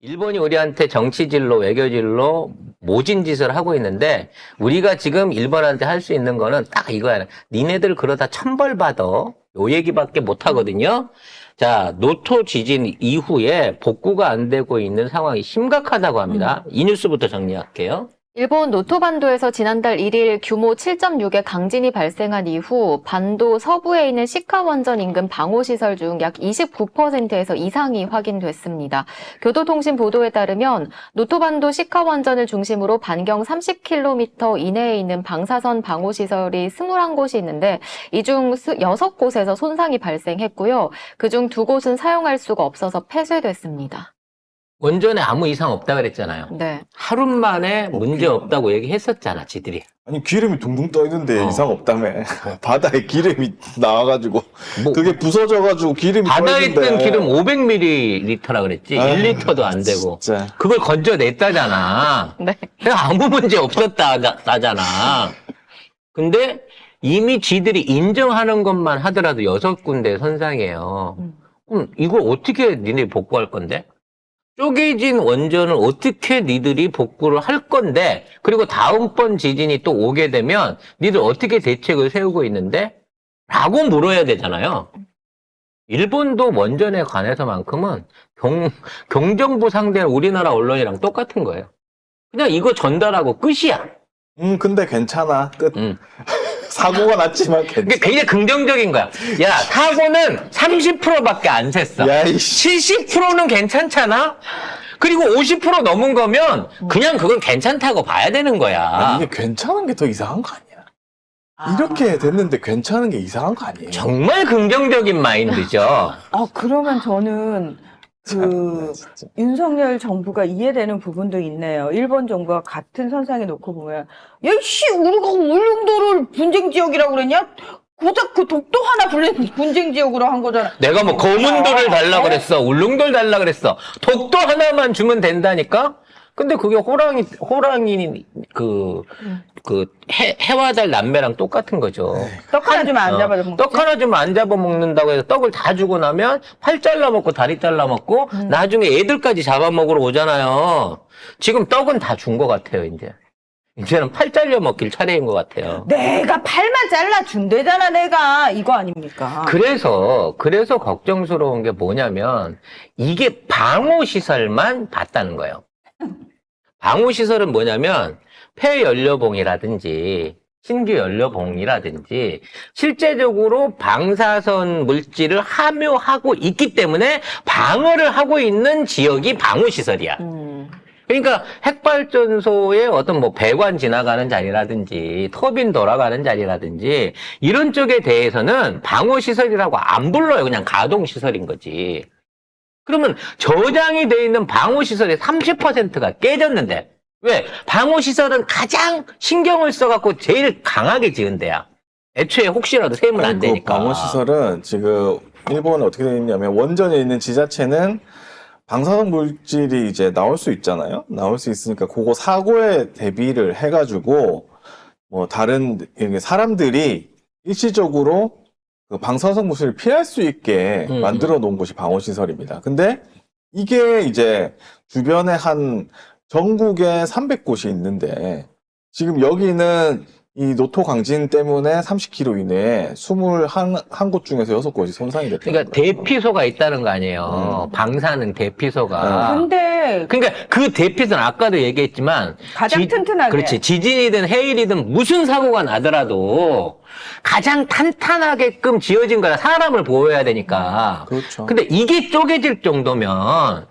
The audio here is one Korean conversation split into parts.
일본이 우리한테 정치질로 외교질로 모진 짓을 하고 있는데 우리가 지금 일본한테 할 수 있는 거는 딱 이거야. 니네들 그러다 천벌받아. 요 얘기밖에 못 하거든요. 자, 노토 지진 이후에 복구가 안 되고 있는 상황이 심각하다고 합니다. 이 뉴스부터 정리할게요. 일본 노토반도에서 지난달 1일 규모 7.6의 강진이 발생한 이후 반도 서부에 있는 시카 원전 인근 방호시설 중 약 29%에서 이상이 확인됐습니다. 교도통신 보도에 따르면 노토반도 시카 원전을 중심으로 반경 30km 이내에 있는 방사선 방호시설이 21곳이 있는데 이 중 6곳에서 손상이 발생했고요. 그중 2곳은 사용할 수가 없어서 폐쇄됐습니다. 원전에 아무 이상 없다 그랬잖아요. 네. 하루 만에 문제 없다고 얘기했었잖아, 지들이. 아니 기름이 둥둥 떠 있는데 어. 이상 없다며. 바다에 기름이 나와가지고 뭐, 그게 부서져가지고 기름이 바다에 떠 있던 있는데. 기름 500ml라 그랬지. 아유, 1리터도 안 되고. 진짜. 그걸 건져냈다잖아. 네. 그냥 아무 문제 없었다잖아. 근데 이미 지들이 인정하는 것만 하더라도 6군데 선상이에요. 그럼 이거 어떻게 니네 복구할 건데? 쪼개진 원전을 어떻게 니들이 복구를 할 건데, 그리고 다음번 지진이 또 오게 되면 니들 어떻게 대책을 세우고 있는데? 라고 물어야 되잖아요. 일본도 원전에 관해서만큼은 경정부 상대는 우리나라 언론이랑 똑같은 거예요. 그냥 이거 전달하고 끝이야. 근데 괜찮아. 끝. 음. 사고가 났지만 그게 괜찮아. 굉장히 긍정적인 거야. 야, 사고는 30%밖에 안 샜어. 야, 이씨. 70%는 괜찮잖아? 그리고 50% 넘은 거면 그냥 그건 괜찮다고 봐야 되는 거야. 아니, 이게 괜찮은 게 더 이상한 거 아니야? 이렇게 됐는데 괜찮은 게 이상한 거 아니에요? 정말 긍정적인 마인드죠. 그러면 저는 참나, 진짜. 윤석열 정부가 이해되는 부분도 있네요. 일본 정부가 같은 선상에 놓고 보면, 야, 씨, 우리가 울릉도를 분쟁 지역이라고 그랬냐? 고작 그 독도 하나 분쟁 지역으로 한 거잖아. 내가 뭐 거문도를 달라 그랬어. 울릉도를 달라 그랬어. 독도 하나만 주면 된다니까? 근데 그게 호랑이 해와 달 남매랑 똑같은 거죠. 떡 하나 주면 안 잡아줘 먹지? 떡 하나 주면 안 잡아먹는다고 해서 떡을 다 주고 나면 팔 잘라먹고 다리 잘라먹고 나중에 애들까지 잡아먹으러 오잖아요. 지금 떡은 다 준 것 같아요, 이제. 이제는 팔 잘려먹길 차례인 것 같아요. 내가 팔만 잘라준대잖아, 내가. 이거 아닙니까? 그래서 걱정스러운 게 뭐냐면 이게 방호시설만 봤다는 거예요. 방호시설은 뭐냐면 폐연료봉이라든지 신규 연료봉이라든지 실제적으로 방사선 물질을 함유하고 있기 때문에 방어를 하고 있는 지역이 방호시설이야. 그러니까 핵발전소의 어떤 뭐 배관 지나가는 자리라든지 터빈 돌아가는 자리라든지 이런 쪽에 대해서는 방호시설이라고 안 불러요. 그냥 가동시설인 거지. 그러면 저장이 돼 있는 방호시설의 30%가 깨졌는데 왜? 방호시설은 가장 신경을 써갖고 제일 강하게 지은 데야. 애초에 혹시라도 세면 안 되니까. 방어시설은 지금 일본은 어떻게 되어 있냐면 원전에 있는 지자체는 방사선 물질이 이제 나올 수 있잖아요. 나올 수 있으니까 그거 사고에 대비를 해가지고 뭐 다른 사람들이 일시적으로 그 방사선 물질을 피할 수 있게 만들어 놓은 곳이 방호시설입니다. 근데 이게 이제 주변에 한 전국에 300곳이 있는데 지금 여기는 이 노토 강진 때문에 30km 이내에 21곳 중에서 6곳이 손상이 됐다. 그러니까 대피소가 있다는 거 아니에요. 방사능 대피소가. 근데 그러니까 그 대피소는 아까도 얘기했지만 가장 튼튼하게. 그렇지. 지진이든 해일이든 무슨 사고가 나더라도 가장 탄탄하게끔 지어진 거라 사람을 보호해야 되니까. 그렇죠. 근데 이게 쪼개질 정도면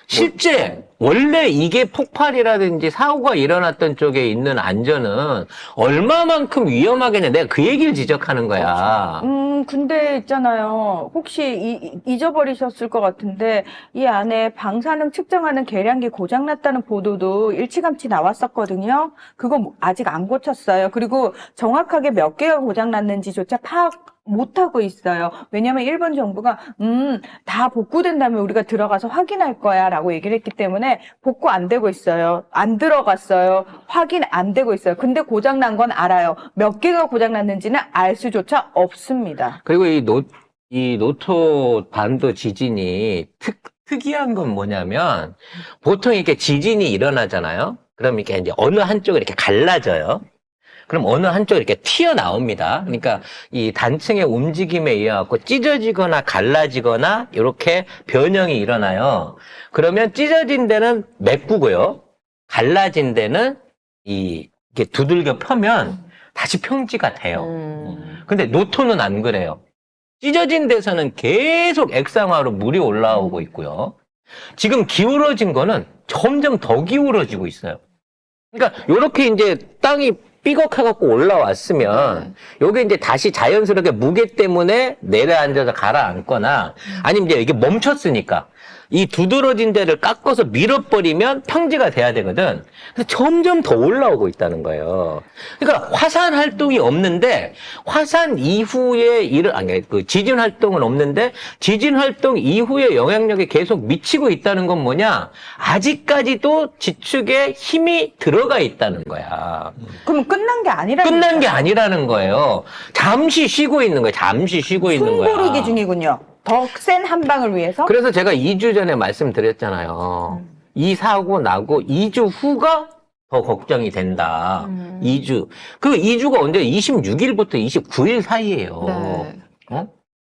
실제 원래 이게 폭발이라든지 사고가 일어났던 쪽에 있는 안전은 얼마만큼 위험하겠냐. 내가 그 얘기를 지적하는 거야. 근데 있잖아요. 혹시 잊어버리셨을 것 같은데 이 안에 방사능 측정하는 계량기 고장났다는 보도도 일찌감치 나왔었거든요. 그거 아직 안 고쳤어요. 그리고 정확하게 몇 개가 고장났는지조차 파악 못하고 있어요. 왜냐면 일본 정부가 다 복구된 다음에 우리가 들어가서 확인할 거야 라고 얘기를 했기 때문에 복구 안 되고 있어요. 안 들어갔어요. 확인 안 되고 있어요. 근데 고장난 건 알아요. 몇 개가 고장났는지는 알 수조차 없습니다. 그리고 이 노토 반도 지진이 특이한 건 뭐냐면 보통 이렇게 지진이 일어나잖아요. 그럼 이렇게 이제 어느 한쪽이 이렇게 갈라져요. 그럼 어느 한쪽이 이렇게 튀어나옵니다. 그러니까 이 단층의 움직임에 의해 갖고 찢어지거나 갈라지거나 이렇게 변형이 일어나요. 그러면 찢어진 데는 메꾸고요. 갈라진 데는 이게 두들겨 펴면 다시 평지가 돼요. 근데 노토는 안 그래요. 찢어진 데서는 계속 액상화로 물이 올라오고 있고요. 지금 기울어진 거는 점점 더 기울어지고 있어요. 그러니까 이렇게 이제 땅이 삐걱해갖고 올라왔으면 요게 이제 다시 자연스럽게 무게 때문에 내려앉아서 가라앉거나 아니면 이제 이게 멈췄으니까 이 두드러진 데를 깎아서 밀어버리면 평지가 돼야 되거든. 그래서 점점 더 올라오고 있다는 거예요. 그러니까 화산 활동이 없는데 화산 이후에 그 지진 활동은 없는데 지진 활동 이후에 영향력이 계속 미치고 있다는 건 뭐냐? 아직까지도 지축에 힘이 들어가 있다는 거야. 그럼 끝난 게 아니라는 끝난 게 아니라는 거예요. 잠시 쉬고 있는 거예요. 잠시 쉬고 있는 거야. 숨고르기 중이군요. 더 센 한방을 위해서? 그래서 제가 2주 전에 말씀드렸잖아요. 이 사고 나고 2주 후가 더 걱정이 된다. 2주. 그 2주가 언제? 26일부터 29일 사이예요. 네. 어?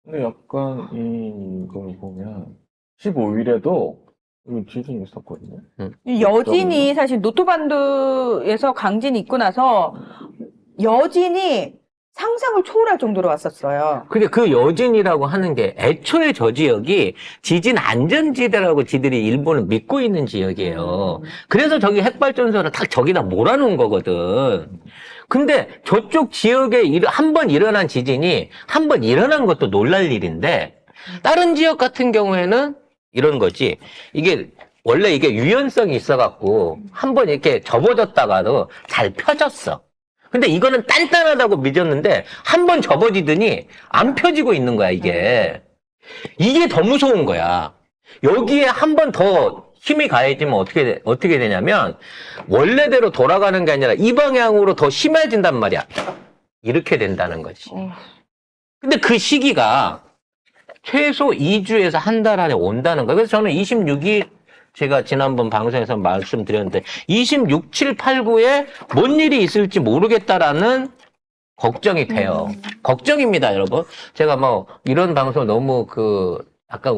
근데 약간 이걸 보면 15일에도 지진이 있었거든요. 여진이 사실 노토반도에서 강진이 있고 나서 여진이 상상을 초월할 정도로 왔었어요. 근데 그 여진이라고 하는 게 애초에 저 지역이 지진 안전지대라고 지들이 일본을 믿고 있는 지역이에요. 그래서 저기 핵발전소를 다 저기다 몰아놓은 거거든. 근데 저쪽 지역에 한 번 일어난 지진이 한 번 일어난 것도 놀랄 일인데 다른 지역 같은 경우에는 이런 거지. 이게 원래 이게 유연성이 있어갖고 한 번 이렇게 접어졌다가도 잘 펴졌어. 근데 이거는 단단하다고 믿었는데 한 번 접어지더니 안 펴지고 있는 거야, 이게. 이게 더 무서운 거야. 여기에 한 번 더 힘이 가해지면 어떻게 되냐면 원래대로 돌아가는 게 아니라 이 방향으로 더 심해진단 말이야. 이렇게 된다는 거지. 근데 그 시기가 최소 2주에서 한 달 안에 온다는 거야. 그래서 저는 26일 제가 지난번 방송에서 말씀드렸는데 26, 7, 8, 9에 뭔 일이 있을지 모르겠다라는 걱정이 돼요. 걱정입니다, 여러분. 제가 뭐 이런 방송 너무 아까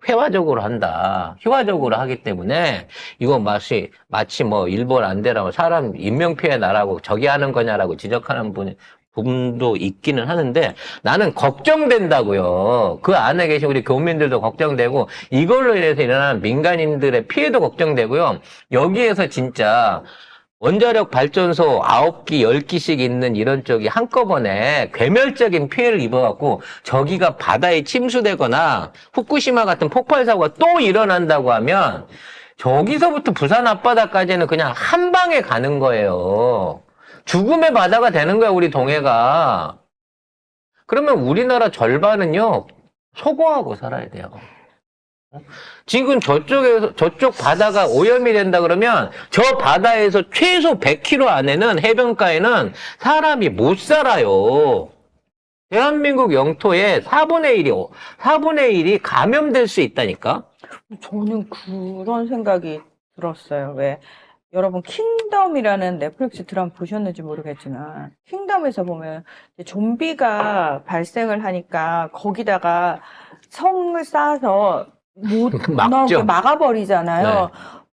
회화적으로 한다. 희화적으로 하기 때문에 이거 마치 뭐 일본 안 되라고 사람 인명피해 나라고 저기 하는 거냐라고 지적하는 분도 있기는 하는데 나는 걱정된다고요. 그 안에 계신 우리 교민들도 걱정되고 이걸로 인해서 일어나는 민간인들의 피해도 걱정되고요. 여기에서 진짜 원자력 발전소 9기, 10기씩 있는 이런 쪽이 한꺼번에 괴멸적인 피해를 입어갖고 저기가 바다에 침수되거나 후쿠시마 같은 폭발 사고가 또 일어난다고 하면 저기서부터 부산 앞바다까지는 그냥 한 방에 가는 거예요. 죽음의 바다가 되는 거야, 우리 동해가. 그러면 우리나라 절반은요, 소고하고 살아야 돼요. 지금 저쪽 바다가 오염이 된다 그러면 저 바다에서 최소 100km 안에는 해변가에는 사람이 못 살아요. 대한민국 영토의 4분의 1이 감염될 수 있다니까? 저는 그런 생각이 들었어요. 왜? 여러분 킹덤이라는 넷플릭스 드라마 보셨는지 모르겠지만 킹덤에서 보면 좀비가 발생을 하니까 거기다가 성을 쌓아서 못 나오게 막아버리잖아요. 네.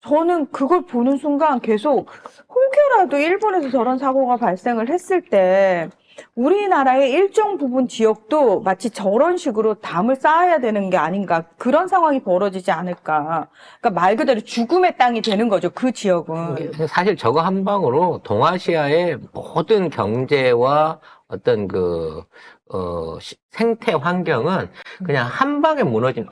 저는 그걸 보는 순간 계속 혹여라도 일본에서 저런 사고가 발생을 했을 때 우리나라의 일정 부분 지역도 마치 저런 식으로 담을 쌓아야 되는 게 아닌가, 그런 상황이 벌어지지 않을까. 그러니까 말 그대로 죽음의 땅이 되는 거죠, 그 지역은. 사실 저거 한 방으로 동아시아의 모든 경제와 어떤 생태 환경은 그냥 한 방에 무너진,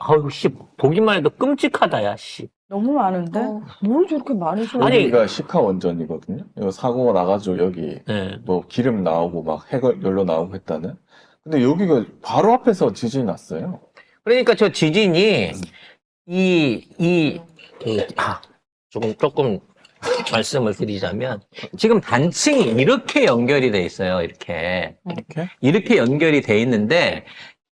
보기만 해도 끔찍하다, 야, 씨. 너무 많은데? 뭘 저렇게 많이 줘? 아니, 여기가 시카 원전이거든요. 이거 사고가 나가지고 여기 네. 뭐 기름 나오고 막 핵연료 나오고 했다는. 근데 여기가 바로 앞에서 지진이 났어요. 그러니까 저 지진이 조금 말씀을 드리자면 지금 단층이 이렇게 연결이 돼 있어요. 이렇게 연결이 돼 있는데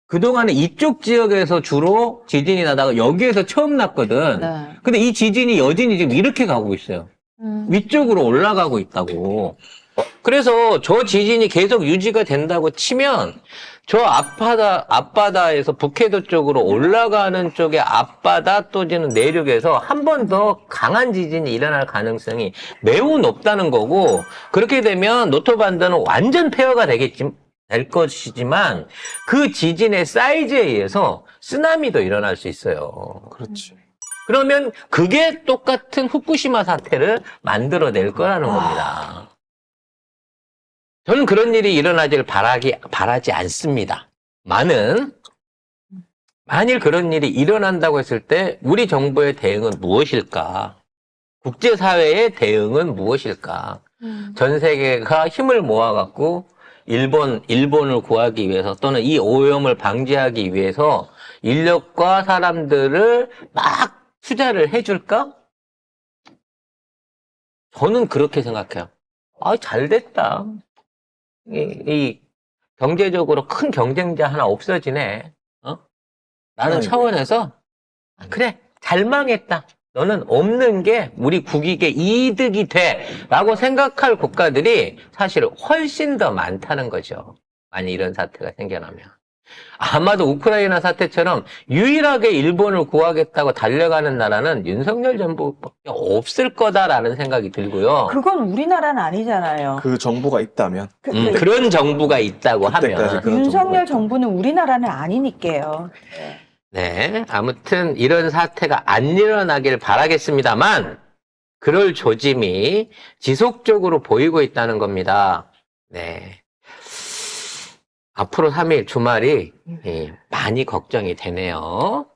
그동안에 이쪽 지역에서 주로 지진이 나다가 여기에서 처음 났거든. 네. 근데 이 지진이 여진이 지금 이렇게 가고 있어요. 위쪽으로 올라가고 있다고. 그래서 저 지진이 계속 유지가 된다고 치면 저 앞바다에서 북해도 쪽으로 올라가는 쪽에 앞바다 또는 내륙에서 한 번 더 강한 지진이 일어날 가능성이 매우 높다는 거고, 그렇게 되면 노토반도는 완전 폐허가 될 것이지만 그 지진의 사이즈에 의해서 쓰나미도 일어날 수 있어요. 그렇지. 그러면 그게 똑같은 후쿠시마 사태를 만들어낼 거라는 겁니다. 저는 그런 일이 일어나길 바라지 않습니다. 만일 그런 일이 일어난다고 했을 때 우리 정부의 대응은 무엇일까? 국제사회의 대응은 무엇일까? 전 세계가 힘을 모아갖고 일본을 구하기 위해서 또는 이 오염을 방지하기 위해서 인력과 사람들을 막 투자를 해줄까? 저는 그렇게 생각해요. 잘 됐다. 이 경제적으로 큰 경쟁자 하나 없어지네. 라는 차원에서 그래, 잘 망했다. 너는 없는 게 우리 국익에 이득이 돼. 라고 생각할 국가들이 사실 훨씬 더 많다는 거죠. 만약 이런 사태가 생겨나면. 아마도 우크라이나 사태처럼 유일하게 일본을 구하겠다고 달려가는 나라는 윤석열 정부밖에 없을 거다라는 생각이 들고요. 그건 우리나라는 아니잖아요. 그 정부가 있다면. 그런 정부가 있다고 그때까지 하면. 그런 윤석열 정부가 정부는 우리나라는 아니니까요. 네, 아무튼 이런 사태가 안 일어나길 바라겠습니다만 그럴 조짐이 지속적으로 보이고 있다는 겁니다. 네. 앞으로 3일 주말이 많이 걱정이 되네요.